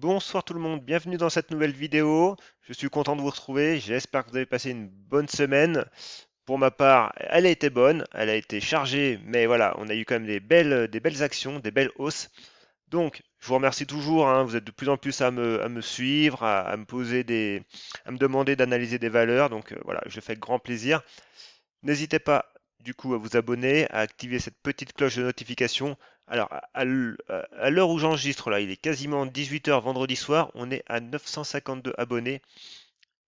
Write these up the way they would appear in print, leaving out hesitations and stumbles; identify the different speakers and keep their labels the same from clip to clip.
Speaker 1: Bonsoir tout le monde, bienvenue dans cette nouvelle vidéo. Je suis content de vous retrouver, j'espère que vous avez passé une bonne semaine. Pour ma part, elle a été bonne, elle a été chargée, mais voilà, on a eu quand même des belles actions, des belles hausses. Donc, je vous remercie toujours, hein, vous êtes de plus en plus à me suivre, à me à me demander d'analyser des valeurs. Donc voilà, je fais avec grand plaisir. N'hésitez pas du coup à vous abonner, à activer cette petite cloche de notification. Alors, à l'heure où j'enregistre, là, il est quasiment 18 heures vendredi soir, on est à 952 abonnés.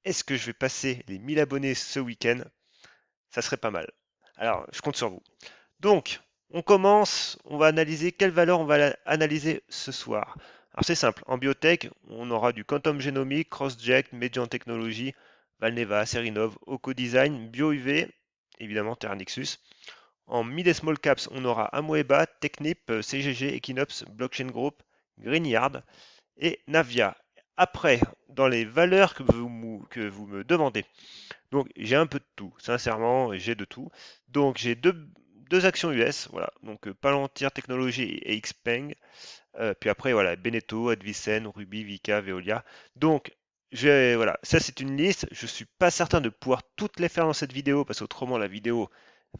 Speaker 1: Est-ce que je vais passer les 1000 abonnés ce week-end? Ça serait pas mal. Alors, je compte sur vous. Donc, on commence, on va analyser quelle valeur on va analyser ce soir. Alors c'est simple, en biotech, on aura du Quantum Genomics, CrossJect, Median Technology, Valneva, Serinov, Ocodesign, BioUV, évidemment Terranixus. En mid et small caps, on aura Amoeba, Technip, CGG, Equinox, Blockchain Group, Greenyard et Navia. Après, dans les valeurs que vous me demandez, donc j'ai un peu de tout, sincèrement, j'ai de tout. Donc j'ai deux actions US, voilà, donc Palantir Technologies et Xpeng. Puis après, voilà, Beneteau, Advicen, Ruby, Vika, Veolia. Donc, voilà, ça c'est une liste. Je suis pas certain de pouvoir toutes les faire dans cette vidéo parce qu'autrement la vidéo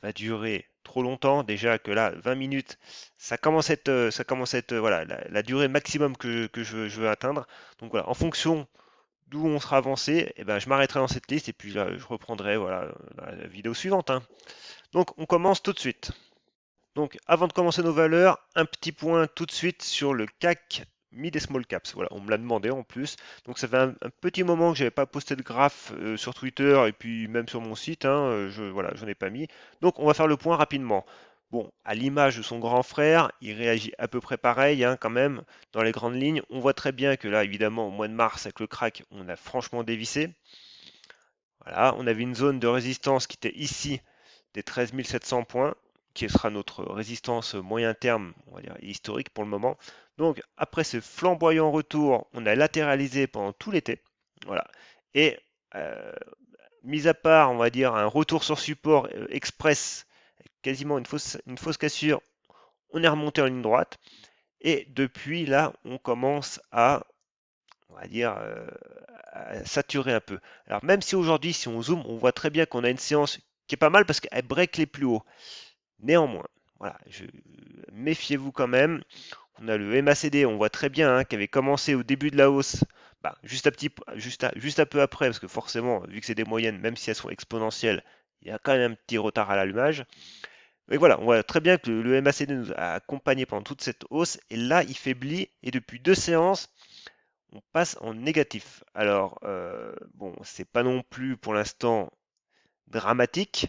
Speaker 1: va durer trop longtemps. Déjà que là, 20 minutes, ça commence à être voilà, la durée maximum je veux atteindre. Donc voilà, en fonction d'où on sera avancé, eh ben, je m'arrêterai dans cette liste et puis là, je reprendrai voilà, dans la vidéo suivante, hein. Donc on commence tout de suite. Donc, avant de commencer nos valeurs, un petit point tout de suite sur le CAC Mid et Small Caps. Voilà, on me l'a demandé en plus. Donc, ça fait un petit moment que j'avais pas posté de graphe sur Twitter et puis même sur mon site, hein, voilà, je n'en ai pas mis. Donc, on va faire le point rapidement. Bon, à l'image de son grand frère, il réagit à peu près pareil, hein, quand même, dans les grandes lignes. On voit très bien que là, évidemment, au mois de mars, avec le crack, on a franchement dévissé. Voilà, on avait une zone de résistance qui était ici des 13 700 points, qui sera notre résistance moyen terme, on va dire historique pour le moment. Donc après ce flamboyant retour, on a latéralisé pendant tout l'été. Voilà. Et euh, mis à part, on va dire, un retour sur support express, quasiment une fausse cassure, on est remonté en ligne droite. Et depuis là, on commence on va dire, à saturer un peu. Alors même si aujourd'hui, si on zoome, on voit très bien qu'on a une séance qui est pas mal parce qu'elle break les plus hauts. Néanmoins, voilà, méfiez-vous quand même. On a le MACD, on voit très bien qui avait commencé au début de la hausse, bah, juste un peu après, parce que forcément, vu que c'est des moyennes, même si elles sont exponentielles, il y a quand même un petit retard à l'allumage. Et voilà, on voit très bien que le MACD nous a accompagné pendant toute cette hausse, et là, il faiblit, et depuis deux séances, on passe en négatif. Alors, bon, c'est pas non plus pour l'instant dramatique,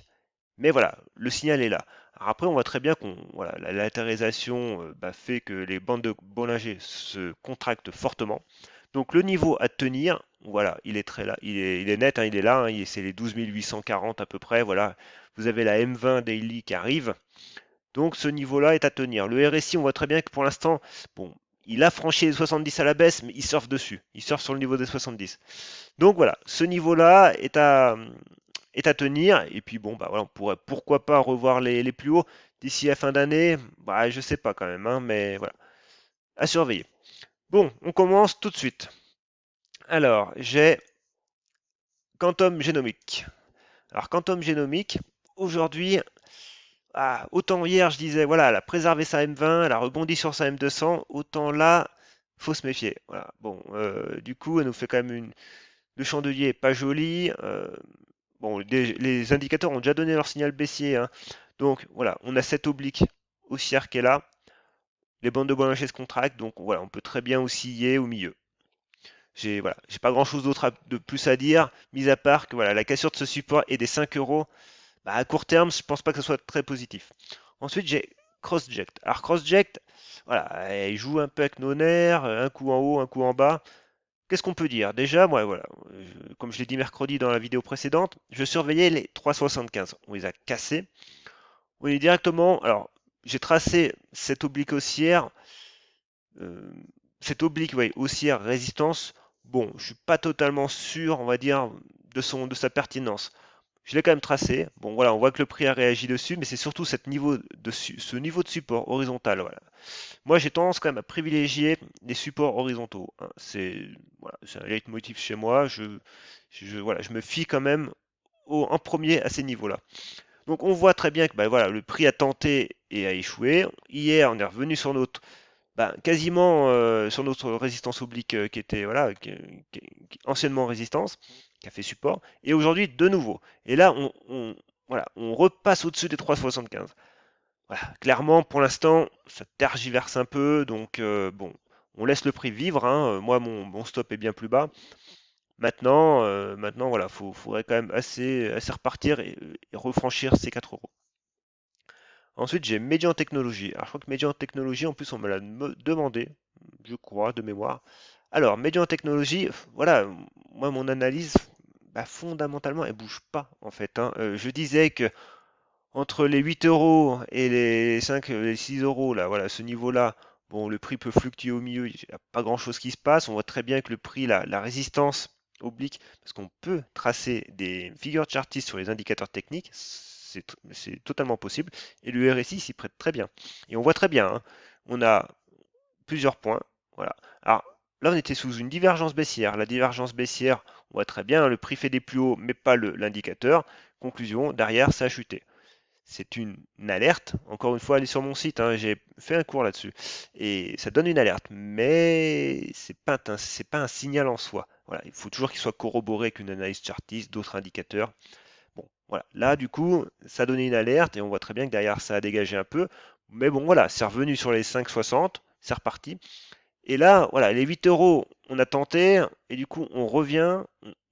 Speaker 1: mais voilà, le signal est là. Alors après, on voit très bien qu'on, voilà, la latéralisation fait que les bandes de Bollinger se contractent fortement. Donc le niveau à tenir, voilà, il est très là, il est net, hein, il est là, hein, c'est les 12 840 à peu près, voilà. Vous avez la M20 daily qui arrive, donc ce niveau-là est à tenir. Le RSI, on voit très bien que pour l'instant, bon, il a franchi les 70 à la baisse, mais il surfe dessus. Il surfe sur le niveau des 70. Donc voilà, ce niveau-là est à tenir. Et puis bon, bah voilà, on pourrait pourquoi pas revoir les plus hauts d'ici la fin d'année. Bah je sais pas quand même, hein, mais voilà, à surveiller. Bon, on commence tout de suite. Alors, j'ai Quantum Génomique. Alors Quantum Génomique, aujourd'hui, autant hier je disais, voilà, elle a préservé sa M20, elle a rebondi sur sa M200, autant là, faut se méfier. Voilà. Bon, du coup, elle nous fait quand même le chandelier est pas joli. Bon, les indicateurs ont déjà donné leur signal baissier, hein. Donc voilà, on a cette oblique haussière qui est là. Les bandes de Bollinger se contractent, donc voilà, on peut très bien osciller au milieu. J'ai pas grand chose d'autre de plus à dire, mis à part que voilà, la cassure de ce support et des 5 euros, bah, à court terme, je pense pas que ce soit très positif. Ensuite, j'ai CrossJect. Alors CrossJect, voilà, il joue un peu avec nos nerfs, un coup en haut, un coup en bas. Qu'est-ce qu'on peut dire? Déjà, moi, voilà, comme je l'ai dit mercredi dans la vidéo précédente, je surveillais les 3,75. On les a cassés. On est directement. Alors, j'ai tracé cette oblique haussière, euh, cette oblique ouais, haussière résistance. Bon, je suis pas totalement sûr, on va dire, de sa pertinence. Je l'ai quand même tracé. Bon, voilà, on voit que le prix a réagi dessus, mais c'est surtout ce niveau de support horizontal. Voilà. Moi, j'ai tendance quand même à privilégier les supports horizontaux, hein. C'est un leitmotiv chez moi. Voilà, je me fie quand même en premier à ces niveaux-là. Donc, on voit très bien que bah, voilà, le prix a tenté et a échoué. Hier, on est revenu sur quasiment sur notre résistance oblique qui était voilà, anciennement résistance, qui a fait support, et aujourd'hui de nouveau. Et là, voilà, on repasse au-dessus des 3,75. Voilà, clairement, pour l'instant, ça tergiverse un peu, donc bon, on laisse le prix vivre, hein. Moi, mon stop est bien plus bas. Maintenant, voilà, faudrait quand même assez repartir et refranchir ces 4 euros. Ensuite, j'ai Median Technologies. Alors, je crois que Median Technologies, en plus, on me l'a demandé, je crois, de mémoire. Alors, Median Technologies, voilà, moi, mon analyse, bah, fondamentalement, elle bouge pas, en fait, hein. Je disais que entre les 8 euros et les 6 euros, là, voilà, ce niveau-là, bon, le prix peut fluctuer au milieu, il n'y a pas grand-chose qui se passe. On voit très bien que le prix, la résistance oblique, parce qu'on peut tracer des figures chartistes sur les indicateurs techniques, c'est totalement possible. Et le RSI s'y prête très bien. Et on voit très bien, hein, on a plusieurs points. Voilà. Alors là, on était sous une divergence baissière. La divergence baissière, on voit très bien, hein, le prix fait des plus hauts, mais pas l'indicateur. Conclusion, derrière, ça a chuté. C'est une alerte. Encore une fois, allez sur mon site, hein, j'ai fait un cours là-dessus. Et ça donne une alerte, mais c'est pas un signal en soi. Voilà, il faut toujours qu'il soit corroboré avec une analyse chartiste, d'autres indicateurs. Bon, voilà. Là, du coup, ça a donné une alerte et on voit très bien que derrière, ça a dégagé un peu. Mais bon, voilà, c'est revenu sur les 5,60, c'est reparti. Et là, voilà, les 8 euros, on a tenté et du coup, on revient.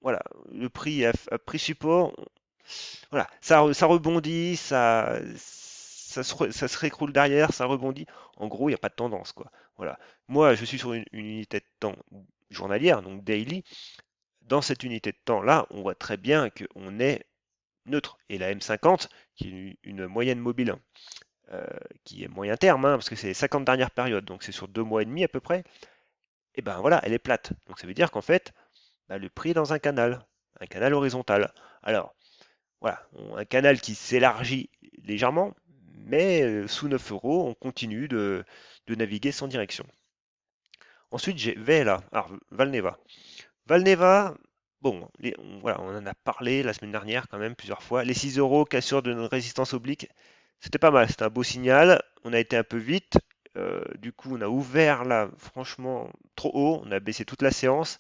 Speaker 1: Voilà, le prix a pris support. Voilà, ça rebondit, ça se réécroule derrière, ça rebondit. En gros, il n'y a pas de tendance, quoi. Voilà. Moi, je suis sur une unité de temps journalière, donc daily. Dans cette unité de temps-là, on voit très bien qu'on est neutre. Et la M50, qui est une moyenne mobile, euh, qui est moyen terme, hein, parce que c'est les 50 dernières périodes, donc c'est sur 2 mois et demi à peu près, et ben voilà, elle est plate. Donc ça veut dire qu'en fait, bah, le prix est dans un canal horizontal. Alors, voilà, un canal qui s'élargit légèrement, mais sous 9 euros, on continue de naviguer sans direction. Ensuite, j'ai Vela, alors Valneva. Valneva, bon, voilà, on en a parlé la semaine dernière quand même plusieurs fois. Les 6 euros, cassure de notre résistance oblique, c'était pas mal, c'était un beau signal. On a été un peu vite. Du coup, on a ouvert là, franchement, trop haut. On a baissé toute la séance.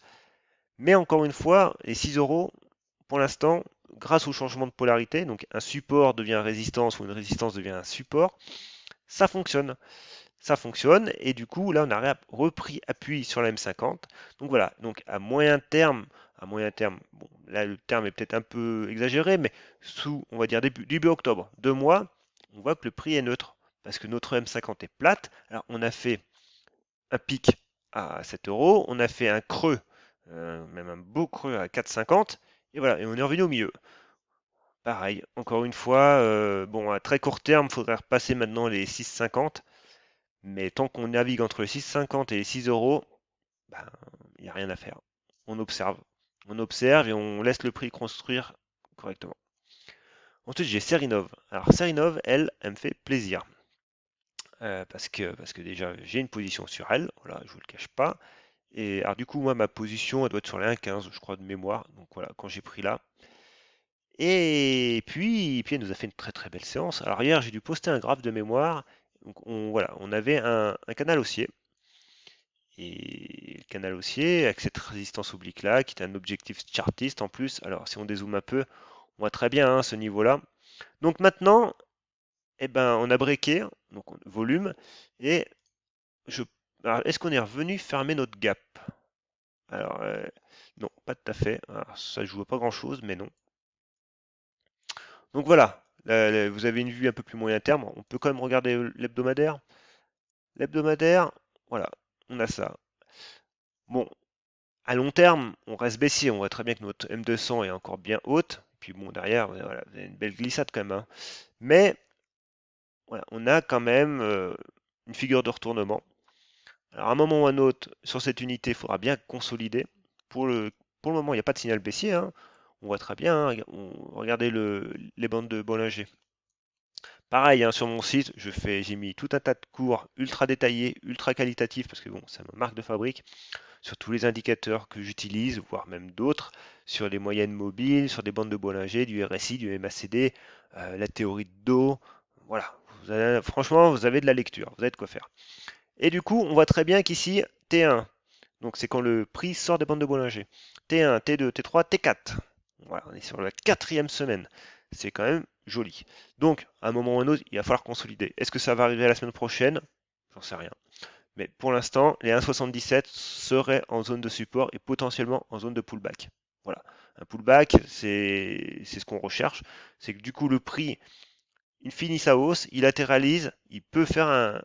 Speaker 1: Mais encore une fois, les 6 euros, pour l'instant, grâce au changement de polarité, donc un support devient résistance ou une résistance devient un support, ça fonctionne. Ça fonctionne et du coup là on a repris appui sur la M50. Donc voilà, donc à moyen terme, bon là le terme est peut-être un peu exagéré, mais sous on va dire début octobre, 2 mois, on voit que le prix est neutre parce que notre M50 est plate. Alors on a fait un pic à 7 euros, on a fait un creux, même un beau creux à 4,50 et voilà, et on est revenu au milieu. Pareil, encore une fois, bon, à très court terme, il faudrait repasser maintenant les 6,50. Mais tant qu'on navigue entre les 6,50 et les 6 euros, ben, il n'y a rien à faire. On observe. On observe et on laisse le prix construire correctement. Ensuite, j'ai Serinov. Alors, Serinov, elle me fait plaisir. Parce que déjà, j'ai une position sur elle. Voilà, je vous le cache pas. Et alors, du coup, moi, ma position, elle doit être sur les 1,15, je crois, de mémoire. Donc, voilà, quand j'ai pris là. Et puis, elle nous a fait une très très belle séance. Alors, hier, j'ai dû poster un graphe de mémoire. Donc, voilà, on avait un canal haussier. Et le canal haussier, avec cette résistance oblique là, qui est un objectif chartiste en plus. Alors, si on dézoome un peu, on voit très bien hein, ce niveau-là. Donc maintenant, eh ben, on a breaké, donc volume, et je. Alors, est-ce qu'on est revenu fermer notre gap? Alors, non, pas tout à fait. Alors, ça joue à pas grand-chose, mais non. Donc voilà, là, vous avez une vue un peu plus moyen terme. On peut quand même regarder l'hebdomadaire. L'hebdomadaire, voilà, on a ça. Bon, à long terme, on reste baissier. On voit très bien que notre M200 est encore bien haute. Puis bon, derrière, voilà, vous avez une belle glissade quand même, hein. Mais voilà, on a quand même une figure de retournement. Alors à un moment ou à un autre, sur cette unité, il faudra bien consolider. Pour le, pour le moment, il n'y a pas de signal baissier, hein. on voit très bien, hein, regardez les bandes de Bollinger. Pareil, hein, sur mon site, j'ai mis tout un tas de cours ultra détaillés, ultra qualitatifs, parce que bon, c'est ma marque de fabrique, sur tous les indicateurs que j'utilise, voire même d'autres, sur les moyennes mobiles, sur des bandes de Bollinger, du RSI, du MACD, la théorie de dos. Voilà, franchement, vous avez de la lecture, vous avez de quoi faire. Et du coup, on voit très bien qu'ici, T1, donc c'est quand le prix sort des bandes de Bollinger. T1, T2, T3, T4. Voilà, on est sur la quatrième semaine. C'est quand même joli. Donc, à un moment ou à un autre, il va falloir consolider. Est-ce que ça va arriver la semaine prochaine? J'en sais rien. Mais pour l'instant, les 1,77 seraient en zone de support et potentiellement en zone de pullback. Voilà. Un pullback, c'est ce qu'on recherche. C'est que du coup, le prix, il finit sa hausse, il latéralise, il peut faire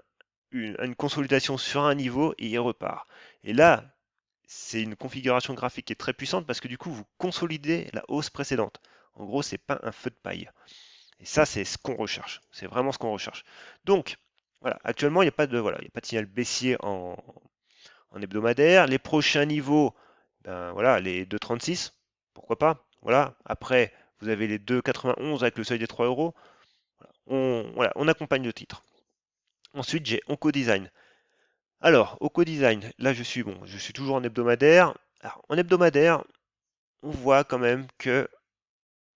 Speaker 1: une consolidation sur un niveau et il repart. Et là, c'est une configuration graphique qui est très puissante parce que du coup, vous consolidez la hausse précédente. En gros, c'est pas un feu de paille. Et ça, c'est ce qu'on recherche. C'est vraiment ce qu'on recherche. Donc, voilà, actuellement, il n'y a pas de, voilà, il y a pas de signal baissier en hebdomadaire. Les prochains niveaux, ben voilà, les 2,36, pourquoi pas. Voilà. Après, vous avez les 2,91 avec le seuil des 3 euros. Voilà, on accompagne le titre. Ensuite, j'ai OncoDesign. Alors, OncoDesign, là je suis toujours en hebdomadaire. Alors, en hebdomadaire, on voit quand même que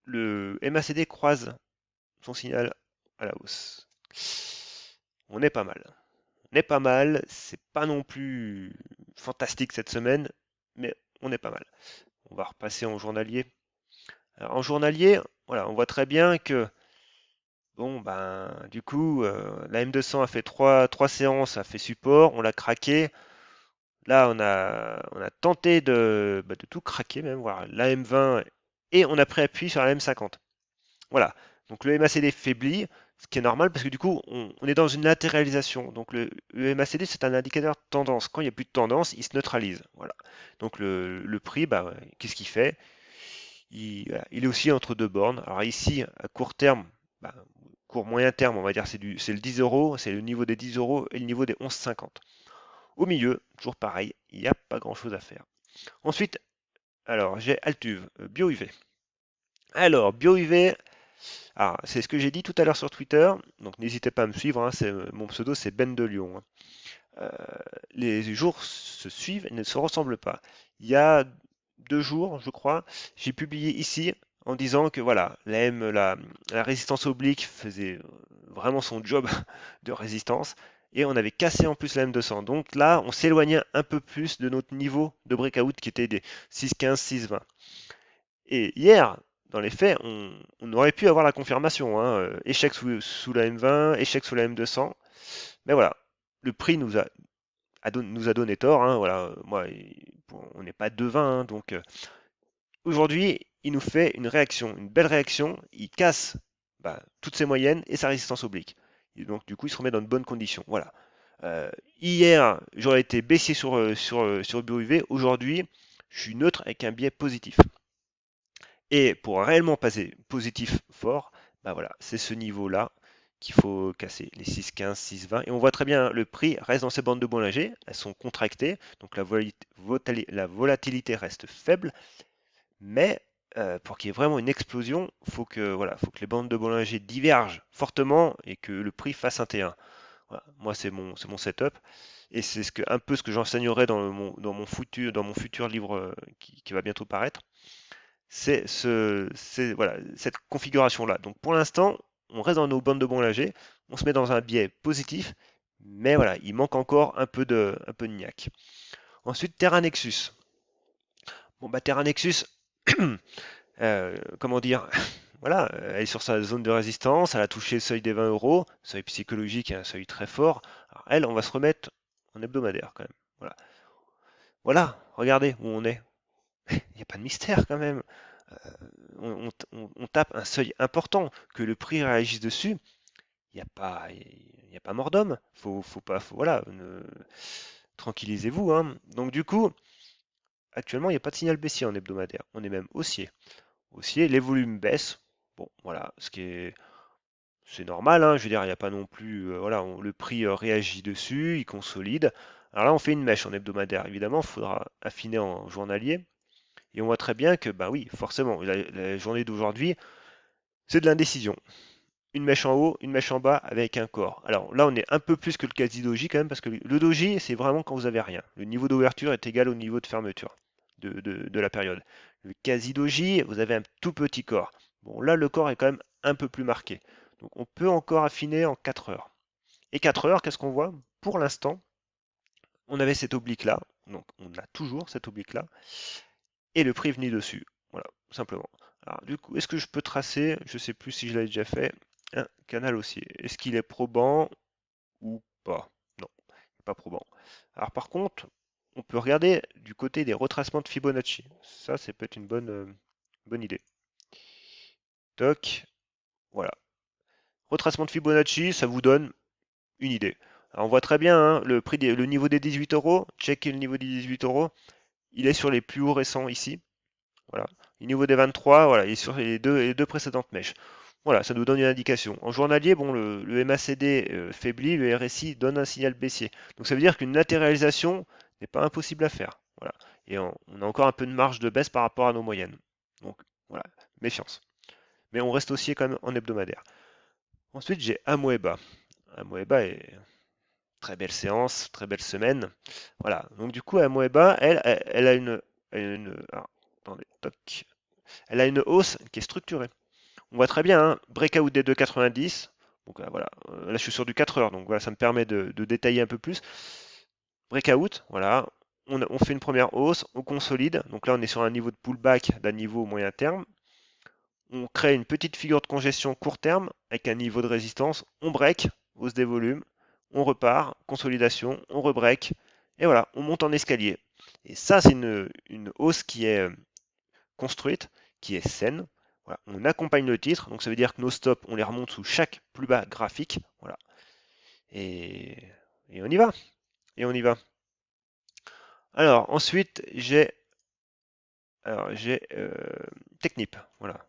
Speaker 1: le MACD croise son signal à la hausse. On est pas mal. On est pas mal, c'est pas non plus fantastique cette semaine, mais on est pas mal. On va repasser en journalier. Alors, en journalier, voilà, on voit très bien que bon ben du coup la M200 a fait trois séances, a fait support, on l'a craqué. Là on a tenté de tout craquer même, voilà, la M20 et on a pris appui sur la M50. Voilà. Donc le MACD faiblit, ce qui est normal parce que du coup, on est dans une latéralisation. Donc le MACD, c'est un indicateur de tendance. Quand il n'y a plus de tendance, il se neutralise. Voilà. Donc le prix, bah, ouais, qu'est-ce qu'il fait? Voilà, il est aussi entre deux bornes. Alors ici, à court terme, bah, court moyen terme, on va dire, c'est le 10 euros, c'est le niveau des 10 euros et le niveau des 11,50. Au milieu, toujours pareil, il n'y a pas grand-chose à faire. Ensuite, alors j'ai Altuve, BioUV. Alors, BioUV, c'est ce que j'ai dit tout à l'heure sur Twitter, donc n'hésitez pas à me suivre, hein, mon pseudo c'est Ben de Lyon, hein. Euh, les jours se suivent et ne se ressemblent pas. Il y a 2 jours, je crois, j'ai publié ici en disant que voilà, la résistance oblique faisait vraiment son job de résistance et on avait cassé en plus la M200. Donc là, on s'éloignait un peu plus de notre niveau de breakout qui était des 6,15, 6,20. Et hier, dans les faits, on aurait pu avoir la confirmation, hein, échec sous la M20, échec sous la M200. Mais voilà, le prix nous a donné tort, hein, voilà, moi, on n'est pas devin, hein, donc aujourd'hui, il nous fait une réaction, une belle réaction. Il casse bah, toutes ses moyennes et sa résistance oblique. Et donc du coup, il se remet dans de bonnes conditions. Voilà. Hier, j'aurais été baissier sur BOUV. Aujourd'hui, je suis neutre avec un biais positif. Et pour réellement passer positif fort, bah voilà, c'est ce niveau-là qu'il faut casser, les 6,15, 6,20. Et on voit très bien, le prix reste dans ces bandes de Bollinger, elles sont contractées, donc la volatilité reste faible, mais pour qu'il y ait vraiment une explosion, voilà, faut que les bandes de Bollinger divergent fortement et que le prix fasse un T1. Voilà, moi, c'est mon setup. Et c'est un peu ce que j'enseignerai dans mon futur livre qui va bientôt paraître, voilà, cette configuration-là. Donc pour l'instant, on reste dans nos bandes de Bollinger, on se met dans un biais positif, mais voilà, il manque encore un peu de niaque. Ensuite, Terra Nexus. Bon bah Terra Nexus, comment dire, voilà, elle est sur sa zone de résistance, elle a touché le seuil des 20 euros, seuil psychologique et un seuil très fort. Alors elle, on va se remettre en hebdomadaire quand même. Voilà, voilà, regardez où on est. Il n'y a pas de mystère quand même. On tape un seuil important, que le prix réagisse dessus, il y a pas mort d'homme. Faut pas, voilà, tranquillisez-vous, hein. Donc du coup, actuellement, il n'y a pas de signal baissier en hebdomadaire. On est même haussier. Haussier, les volumes baissent. Bon, voilà, c'est normal, hein, je veux dire, il n'y a pas non plus, voilà, le prix réagit dessus, il consolide. Alors là, on fait une mèche en hebdomadaire. Évidemment, il faudra affiner en journalier. Et on voit très bien que, bah oui, forcément, la journée d'aujourd'hui, c'est de l'indécision. Une mèche en haut, une mèche en bas avec un corps. Alors là, on est un peu plus que le quasi-doji quand même, parce que le doji, c'est vraiment quand vous avez rien. Le niveau d'ouverture est égal au niveau de fermeture de la période. Le quasi-doji, vous avez un tout petit corps. Bon, là, le corps est quand même un peu plus marqué. Donc on peut encore affiner en 4 heures. Et 4 heures, qu'est-ce qu'on voit? Pour l'instant, on avait cette oblique-là, donc on a toujours cette oblique-là, et le prix est venu dessus. Voilà, simplement. Alors du coup, est-ce que je peux tracer, je ne sais plus si je l'avais déjà fait, un canal haussier? Est-ce qu'il est probant ou pas? Non, pas probant. Alors par contre, on peut regarder du côté des retracements de Fibonacci. Ça peut être une bonne idée. Toc, voilà. Retracement de Fibonacci, ça vous donne une idée. Alors on voit très bien hein, le niveau des 18 euros. Checkez le niveau des 18 euros. Il est sur les plus hauts récents ici. Voilà. Au niveau des 23, voilà, il est sur les deux précédentes mèches. Voilà, ça nous donne une indication. En journalier, bon, le MACD faiblit, le RSI donne un signal baissier. Donc ça veut dire qu'une latéralisation n'est pas impossible à faire. Voilà. Et on a encore un peu de marge de baisse par rapport à nos moyennes. Donc voilà, méfiance. Mais on reste aussi quand même en hebdomadaire. Ensuite, j'ai Amoeba. Amoeba est très belle séance, très belle semaine. Voilà. Donc du coup, Amoeba, elle a alors, attendez, toc. Elle a une hausse qui est structurée. On voit très bien, hein, breakout des 2,90. Donc voilà, là je suis sur du 4 heures, donc voilà, ça me permet de détailler un peu plus. Breakout, voilà, on fait une première hausse, on consolide. Donc là on est sur un niveau de pullback d'un niveau moyen terme. On crée une petite figure de congestion court terme avec un niveau de résistance. On break, hausse des volumes, on repart, consolidation, on rebreak. Et voilà, on monte en escalier. Et ça, c'est une hausse qui est construite, qui est saine. Voilà. On accompagne le titre, donc ça veut dire que nos stops, on les remonte sous chaque plus bas graphique. Voilà. Et, et on y va. Et on y va. Alors ensuite, j'ai Technip. Voilà.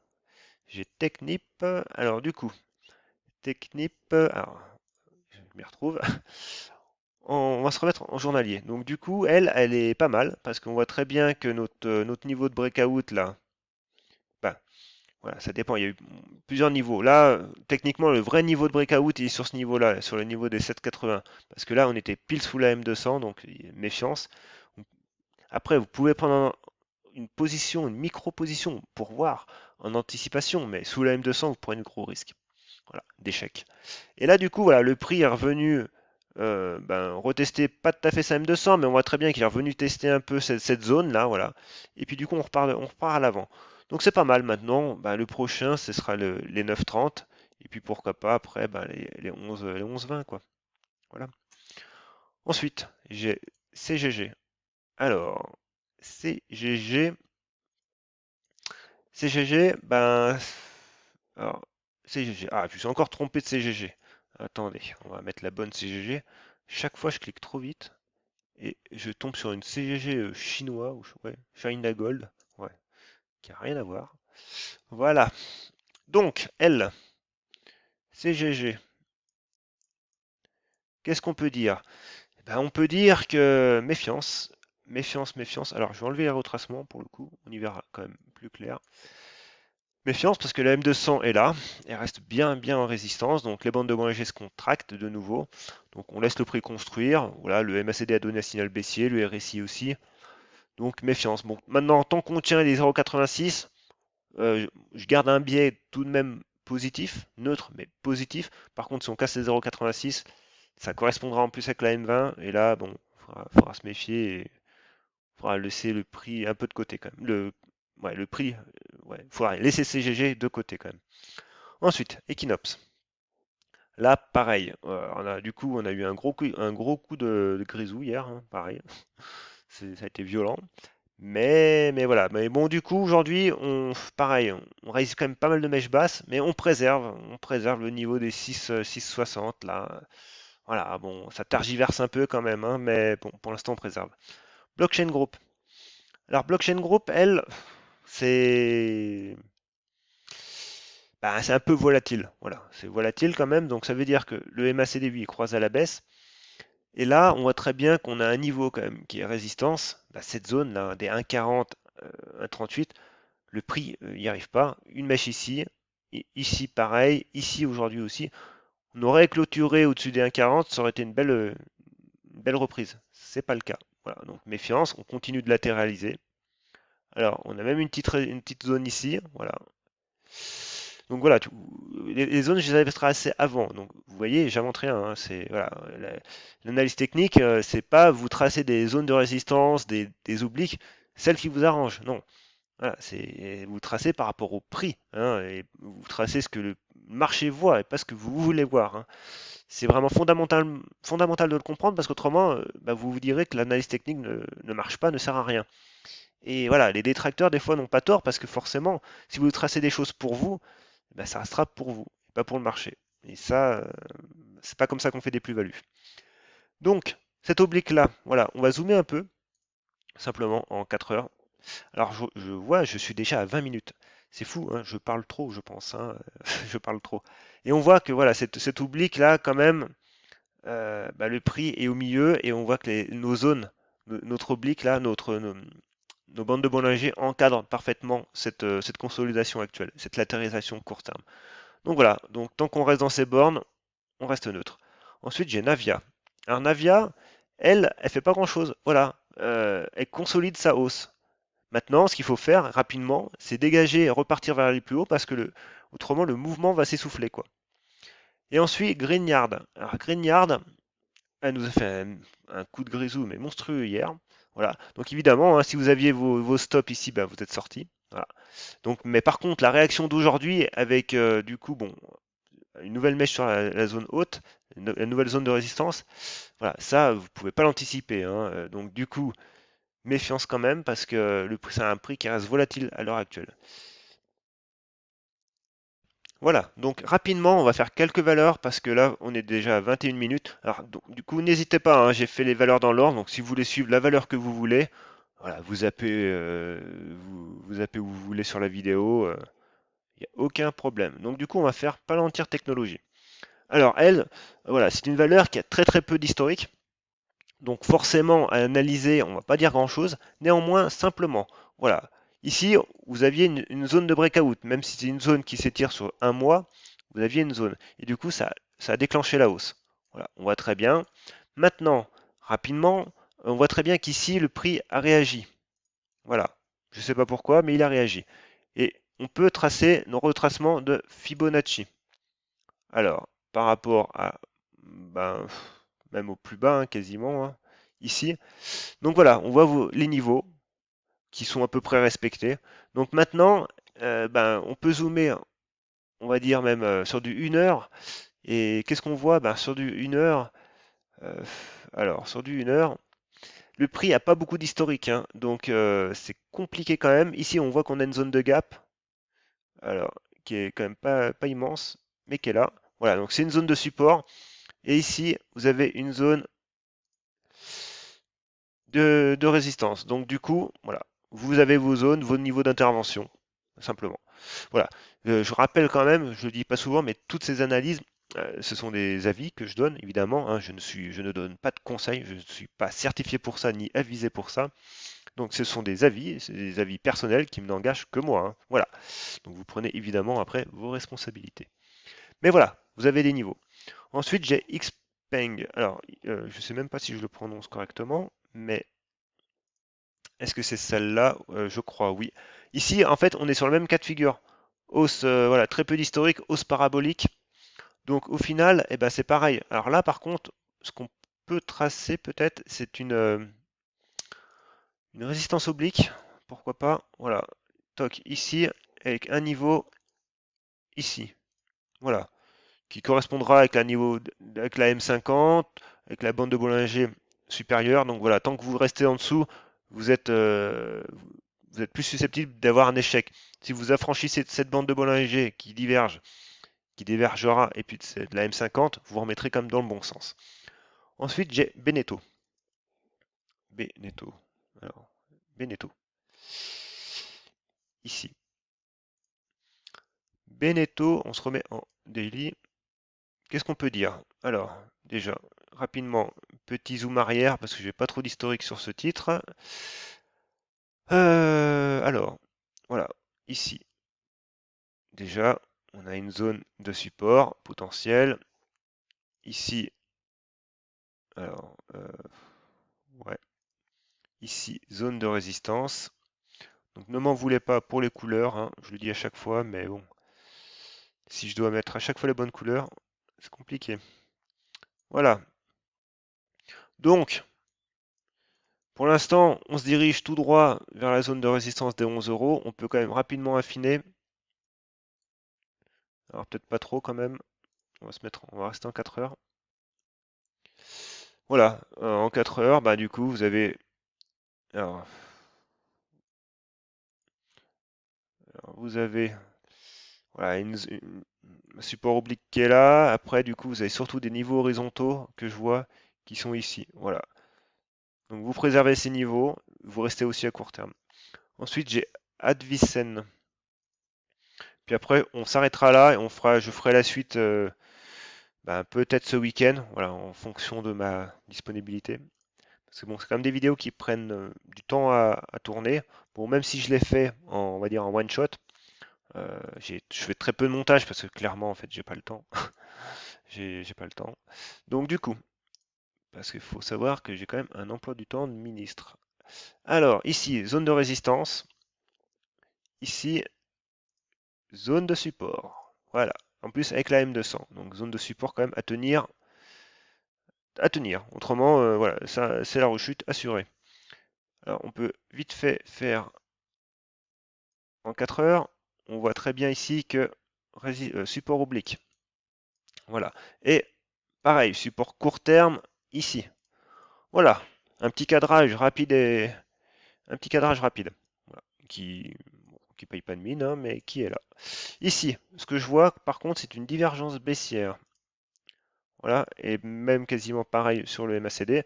Speaker 1: J'ai Technip. Alors du coup, Technip. Alors, je m'y retrouve. On va se remettre en journalier. Donc du coup, elle est pas mal parce qu'on voit très bien que notre niveau de breakout là, ben, voilà, ça dépend. Il y a eu plusieurs niveaux. Là, techniquement, le vrai niveau de breakout il est sur ce niveau-là, sur le niveau des 7,80. Parce que là, on était pile sous la M200, donc méfiance. Après, vous pouvez prendre une position, une micro-position pour voir en anticipation, mais sous la M200, vous prenez de gros risques. Voilà, d'échec. Et là, du coup, voilà, le prix est revenu retester pas tout à fait sa M200, mais on voit très bien qu'il est revenu tester un peu cette zone-là, voilà. Et puis du coup, on repart à l'avant. Donc c'est pas mal maintenant. Le prochain, ce sera les 9,30. Et puis pourquoi pas après les 11,20 quoi. Voilà. Ensuite, j'ai CGG. Alors, CGG, CGG, alors, CGG. Ah, je me suis encore trompé de CGG. Attendez, on va mettre la bonne CGG. Chaque fois, je clique trop vite. Et je tombe sur une CGG chinois, ou ouais, China Gold, ouais, qui a rien à voir. Voilà. Donc, elle, CGG, qu'est-ce qu'on peut dire? On peut dire que méfiance, méfiance, méfiance. Alors, je vais enlever les retracements pour le coup, on y verra quand même plus clair. Méfiance parce que la M200 est là, elle reste bien bien en résistance, donc les bandes de Bollinger se contractent de nouveau. Donc on laisse le prix construire. Voilà, le MACD a donné un signal baissier, le RSI aussi. Donc méfiance. Bon, maintenant, tant qu'on tient les 0,86, je garde un biais tout de même positif, neutre, mais positif. Par contre, si on casse les 0,86, ça correspondra en plus avec la M20. Et là, bon, faudra se méfier et faudra laisser le prix un peu de côté quand même. Ouais, le prix, ouais, faudra laisser CGG de côté quand même. Ensuite, Equinox. Là, pareil. Du coup, on a eu un gros coup de grisou hier, hein, pareil. Ça a été violent. Mais voilà. Mais bon, du coup, aujourd'hui, pareil, on réalise quand même pas mal de mèches basses, mais on préserve le niveau des 6,60 là. Voilà, bon, ça tergiverse un peu quand même, hein, mais bon, pour l'instant, on préserve. Blockchain Group. Alors, Blockchain Group, elle, c'est c'est un peu volatile. Voilà, c'est volatile quand même, donc ça veut dire que le MACD, lui, il croise à la baisse. Et là, on voit très bien qu'on a un niveau quand même qui est résistance. Cette zone là, des 1,40, un 38, le prix n'y arrive pas. Une mèche ici, et ici pareil, ici aujourd'hui aussi. On aurait clôturé au-dessus des 1,40, ça aurait été une belle reprise. C'est pas le cas. Voilà, donc méfiance, on continue de latéraliser. Alors, on a même une petite zone ici, voilà. Donc voilà, les zones, je les avais tracées avant. Donc vous voyez, j'invente rien, hein, c'est voilà, l'analyse technique, c'est pas vous tracer des zones de résistance, des obliques, celles qui vous arrangent. Non, voilà, c'est vous tracez par rapport au prix, hein, et vous tracez ce que le marché voit et pas ce que vous voulez voir, hein. C'est vraiment fondamental de le comprendre parce qu'autrement, bah, vous vous direz que l'analyse technique ne marche pas, ne sert à rien. Et voilà, les détracteurs, des fois, n'ont pas tort parce que forcément, si vous tracez des choses pour vous, bah, ça restera pour vous, pas pour le marché. Et ça, c'est pas comme ça qu'on fait des plus-values. Donc, cette oblique-là, voilà, on va zoomer un peu, simplement, en 4 heures. Alors, je vois, je suis déjà à 20 minutes. C'est fou, hein, je parle trop, je pense, hein, je parle trop. Et on voit que voilà, cette oblique-là, quand même, bah, le prix est au milieu et on voit que nos zones, notre oblique là, nos bandes de Bollinger encadrent parfaitement cette consolidation actuelle, cette latéralisation court terme. Donc voilà, donc tant qu'on reste dans ces bornes, on reste neutre. Ensuite, j'ai Navia. Alors Navia, elle fait pas grand-chose. Voilà, elle consolide sa hausse. Maintenant, ce qu'il faut faire rapidement, c'est dégager et repartir vers les plus hauts parce que autrement le mouvement va s'essouffler, quoi. Et ensuite, Greenyard. Alors Greenyard, elle nous a fait un coup de grisou, mais monstrueux hier. Voilà. Donc évidemment, hein, si vous aviez vos stops ici, bah, vous êtes sorti. Voilà. Donc, mais par contre, la réaction d'aujourd'hui, avec du coup, bon, une nouvelle mèche sur la zone haute, la nouvelle zone de résistance, voilà, ça, vous pouvez pas l'anticiper, hein. Donc du coup, méfiance quand même, parce que le prix, c'est un prix qui reste volatile à l'heure actuelle. Voilà, donc rapidement, on va faire quelques valeurs parce que là, on est déjà à 21 minutes. Alors, donc, du coup, n'hésitez pas, hein, j'ai fait les valeurs dans l'ordre, donc si vous voulez suivre la valeur que vous voulez, voilà, vous zappez où vous voulez sur la vidéo, il n'y a aucun problème. Donc, du coup, on va faire Palantir Technologies. Alors, elle, voilà, c'est une valeur qui a très très peu d'historique. Donc forcément, à analyser, on ne va pas dire grand-chose. Néanmoins, simplement, voilà. Ici, vous aviez une zone de breakout, même si c'est une zone qui s'étire sur un mois, vous aviez une zone. Et du coup, ça a déclenché la hausse. Voilà, on voit très bien. Maintenant, rapidement, on voit très bien qu'ici, le prix a réagi. Voilà. Je ne sais pas pourquoi, mais il a réagi. Et on peut tracer nos retracements de Fibonacci. Alors, par rapport à, ben, même au plus bas, hein, quasiment, hein, ici. Donc voilà, on voit les niveaux qui sont à peu près respectés. Donc maintenant, ben, on peut zoomer, on va dire même sur du 1 heure. Et qu'est-ce qu'on voit? Ben, sur du 1 heure, euh, alors sur du 1 heure, le prix n'a pas beaucoup d'historique, hein, donc c'est compliqué quand même. Ici, on voit qu'on a une zone de gap, alors qui est quand même pas immense, mais qui est là. Voilà, donc c'est une zone de support. Et ici, vous avez une zone de résistance. Donc du coup, voilà, vous avez vos zones, vos niveaux d'intervention, simplement. Voilà. Je rappelle quand même, je le dis pas souvent, mais toutes ces analyses, ce sont des avis que je donne, évidemment, hein. Je ne donne pas de conseils, je ne suis pas certifié pour ça, ni avisé pour ça. Donc ce sont des avis, c'est des avis personnels qui ne n'engagent que moi, hein. Voilà. Donc vous prenez évidemment après vos responsabilités. Mais voilà, vous avez des niveaux. Ensuite, j'ai Xpeng. Alors, je ne sais même pas si je le prononce correctement, mais est-ce que c'est celle-là? Je crois, oui. Ici, en fait, on est sur le même cas de figure. Hausse, voilà, très peu d'historique, hausse parabolique. Donc au final, eh ben, c'est pareil. Alors là, par contre, ce qu'on peut tracer peut-être, c'est une résistance oblique. Pourquoi pas? Voilà. Toc ici, avec un niveau ici. Voilà. Qui correspondra avec avec la M50, avec la bande de Bollinger supérieure. Donc voilà, tant que vous restez en dessous, vous êtes, euh, vous êtes plus susceptible d'avoir un échec. Si vous affranchissez de cette bande de Bollinger qui divergera, et puis de la M50, vous vous remettrez comme dans le bon sens. Ensuite, j'ai Beneteau. Beneteau. Alors, Beneteau. Ici. Beneteau, on se remet en daily. Qu'est-ce qu'on peut dire? Alors, déjà, rapidement, petit zoom arrière parce que j'ai pas trop d'historique sur ce titre. Alors, voilà, ici, déjà, on a une zone de support potentiel. Ici, alors, ouais, ici, zone de résistance. Donc ne m'en voulez pas pour les couleurs, hein, je le dis à chaque fois, mais bon, si je dois mettre à chaque fois les bonnes couleurs, c'est compliqué. Voilà. Donc, pour l'instant, on se dirige tout droit vers la zone de résistance des 11 euros. On peut quand même rapidement affiner. Alors peut-être pas trop quand même. On va rester en 4 heures. Voilà, en 4 heures, bah du coup, vous avez alors, vous avez voilà, un support oblique qui est là. Après, du coup, vous avez surtout des niveaux horizontaux que je vois qui sont ici. Voilà. Donc vous préservez ces niveaux, vous restez aussi à court terme. Ensuite, j'ai Advicen. Puis après, on s'arrêtera là et je ferai la suite peut-être ce week-end, voilà, en fonction de ma disponibilité. Parce que bon, c'est quand même des vidéos qui prennent du temps à tourner. Bon, même si je les fais on va dire en one shot, je fais très peu de montage parce que clairement, en fait, j'ai pas le temps. J'ai pas le temps. Donc du coup, parce qu'il faut savoir que j'ai quand même un emploi du temps de ministre. Alors, ici, zone de résistance. Ici, zone de support. Voilà. En plus, avec la M200. Donc, zone de support quand même à tenir. À tenir. Autrement, voilà, ça, c'est la rechute assurée. Alors, on peut vite fait faire en 4 heures. On voit très bien ici que support oblique. Voilà. Et pareil, support court terme ici. Voilà. Un petit cadrage rapide un petit cadrage rapide. Voilà. Qui paye pas de mine, hein, mais qui est là. Ici, ce que je vois, par contre, c'est une divergence baissière. Voilà, et même quasiment pareil sur le MACD.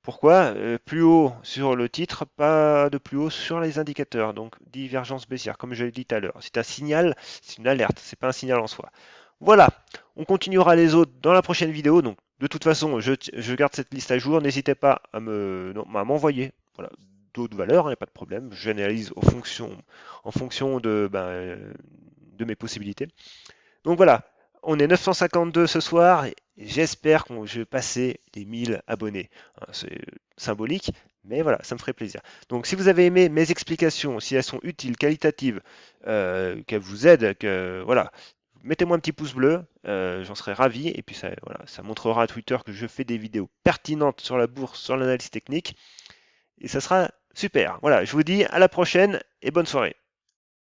Speaker 1: Pourquoi? Plus haut sur le titre, pas de plus haut sur les indicateurs. Donc divergence baissière, comme je l'ai dit tout à l'heure. C'est un signal, c'est une alerte, c'est pas un signal en soi. Voilà, on continuera les autres dans la prochaine vidéo. Donc de toute façon, je garde cette liste à jour. N'hésitez pas à m'envoyer voilà, d'autres valeurs, il n'y a pas de problème. J'analyse en fonction de mes possibilités. Donc voilà, on est 952 ce soir et j'espère que je vais passer les 1000 abonnés. Hein, c'est symbolique, mais voilà, ça me ferait plaisir. Donc si vous avez aimé mes explications, si elles sont utiles, qualitatives, qu'elles vous aident, voilà, mettez-moi un petit pouce bleu, j'en serais ravi. Et puis ça, voilà, ça montrera à Twitter que je fais des vidéos pertinentes sur la bourse, sur l'analyse technique. Et ça sera super. Voilà, je vous dis à la prochaine et bonne soirée.